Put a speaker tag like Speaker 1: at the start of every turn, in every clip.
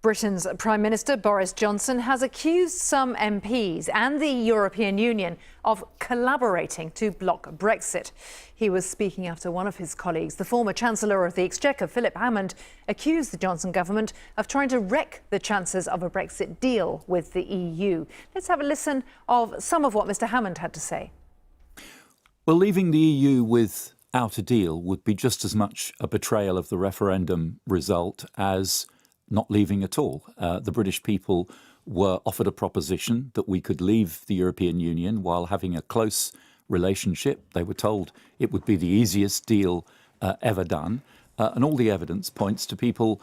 Speaker 1: Britain's Prime Minister Boris Johnson has accused some MPs and the European Union of collaborating to block Brexit. He was speaking after one of his colleagues, the former Chancellor of the Exchequer, Philip Hammond, accused the Johnson government of trying to wreck the chances of a Brexit deal with the EU. Let's have a listen of some of what Mr Hammond had to say.
Speaker 2: Well, leaving the EU without a deal would be just as much a betrayal of the referendum result as not leaving at all. The British people were offered a proposition that we could leave the European Union while having a close relationship. They were told it would be the easiest deal ever done. And all the evidence points to people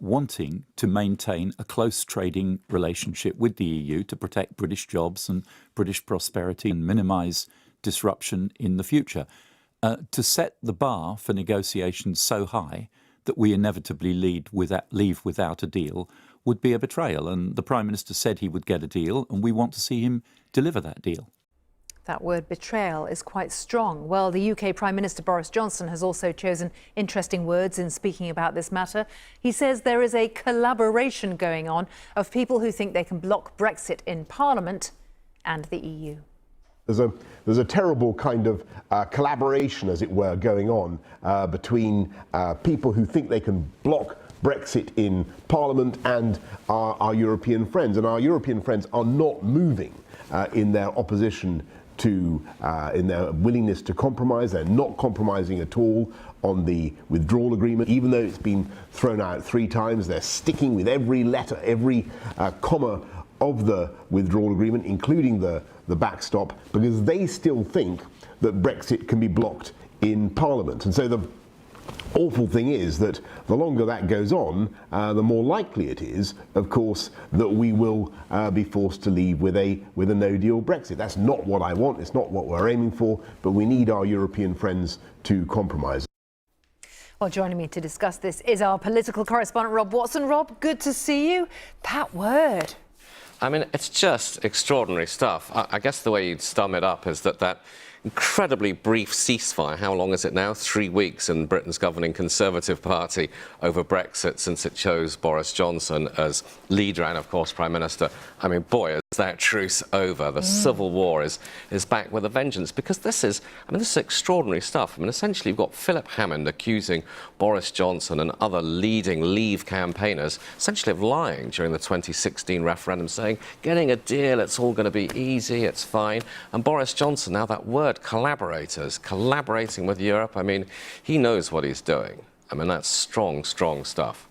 Speaker 2: wanting to maintain a close trading relationship with the EU to protect British jobs and British prosperity and minimise disruption in the future. To set the bar for negotiations so high that we inevitably leave without a deal would be a betrayal. And the Prime Minister said he would get a deal, and we want to see him deliver that deal.
Speaker 1: That word betrayal is quite strong. Well, the UK Prime Minister Boris Johnson has also chosen interesting words in speaking about this matter. He says there is a collaboration going on of people who think they can block Brexit in Parliament and the EU.
Speaker 3: There's a terrible kind of collaboration, as it were, going on between people who think they can block Brexit in Parliament and our European friends. And our European friends are not moving in their opposition to, in their willingness to compromise. They're not compromising at all on the withdrawal agreement. Even though it's been thrown out 3 times, they're sticking with every letter, every comma of the withdrawal agreement, including the backstop, because they still think that Brexit can be blocked in Parliament. And so the awful thing is that the longer that goes on, the more likely it is, of course, that we will be forced to leave with a no-deal Brexit. That's not what I want. It's not what we're aiming for, but we need our European friends to compromise.
Speaker 1: Well, joining me to discuss this is our political correspondent, Rob Watson. Rob, good to see you. That word.
Speaker 4: I mean, it's just extraordinary stuff. I guess the way you'd sum it up is that incredibly brief ceasefire, how long is it now? 3 weeks in Britain's governing Conservative Party over Brexit since it chose Boris Johnson as leader and, of course, Prime Minister. I mean, boy, is that truce over. The civil war is back with a vengeance, because this is extraordinary stuff. I mean, essentially, you've got Philip Hammond accusing Boris Johnson and other leading Leave campaigners essentially of lying during the 2016 referendum, saying, getting a deal, it's all going to be easy, it's fine. And Boris Johnson, now that word, collaborators, collaborating with Europe, I mean, he knows what he's doing. I mean, that's strong, strong stuff.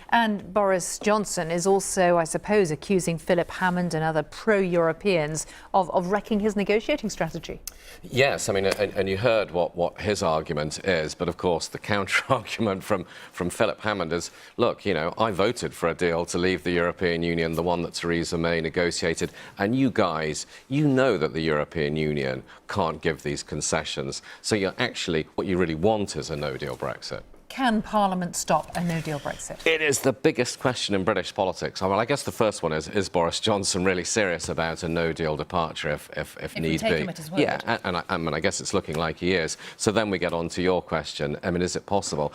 Speaker 1: And Boris Johnson is also, I suppose, accusing Philip Hammond and other pro-Europeans of wrecking his negotiating strategy.
Speaker 4: Yes, I mean, and you heard what his argument is, but of course the counter-argument from Philip Hammond is, look, you know, I voted for a deal to leave the European Union, the one that Theresa May negotiated, and you guys, you know that the European Union can't give these concessions, so you're actually, what you really want is a no-deal Brexit.
Speaker 1: Can Parliament stop a no-deal Brexit?
Speaker 4: It is the biggest question in British politics. I mean, I guess the first one is Boris Johnson really serious about a no-deal departure if need be?
Speaker 1: Him at his word.
Speaker 4: Yeah, and I guess it's looking like he is. So then we get on to your question. I mean, is it possible?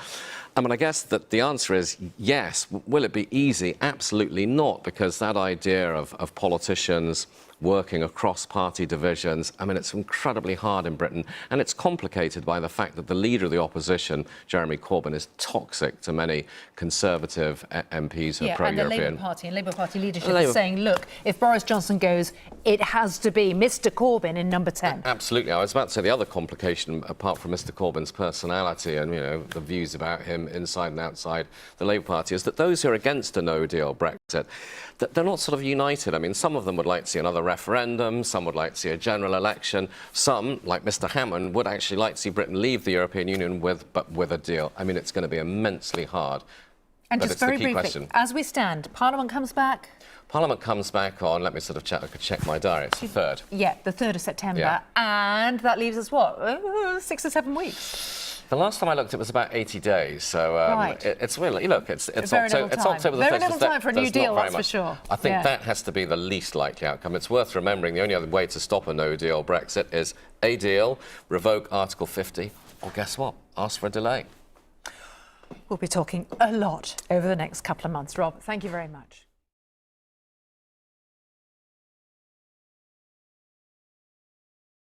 Speaker 4: I mean, I guess that the answer is yes. Will it be easy? Absolutely not, because that idea of politicians working across party divisions, I mean, it's incredibly hard in Britain, and it's complicated by the fact that the leader of the opposition, Jeremy Corbyn, is toxic to many Conservative MPs who are pro-European.
Speaker 1: And the Labour Party leadership is saying, look, if Boris Johnson goes, it has to be Mr Corbyn in number 10.
Speaker 4: Absolutely. I was about to say the other complication, apart from Mr Corbyn's personality and, you know, the views about him inside and outside the Labour Party, is that those who are against a no-deal Brexit, that they're not sort of united. I mean, some of them would like to see another referendum, some would like to see a general election, some, like Mr Hammond, would actually like to see Britain leave the European Union with a deal. I mean, it's going to be immensely hard.
Speaker 1: And just very briefly, as we stand, Parliament comes back?
Speaker 4: Parliament comes back on, let me sort of check, I could check my diary, it's the 3rd.
Speaker 1: Yeah, the 3rd of September. Yeah. And that leaves us, what, 6 or 7 weeks?
Speaker 4: The last time I looked, it was about 80 days. So
Speaker 1: right.
Speaker 4: It's really, look, it's October the 1st.
Speaker 1: Very little time for a new deal, that's for sure.
Speaker 4: I think that has to be the least likely outcome. It's worth remembering the only other way to stop a no-deal Brexit is a deal, revoke Article 50, or guess what? Ask for a delay.
Speaker 1: We'll be talking a lot over the next couple of months. Rob, thank you very much.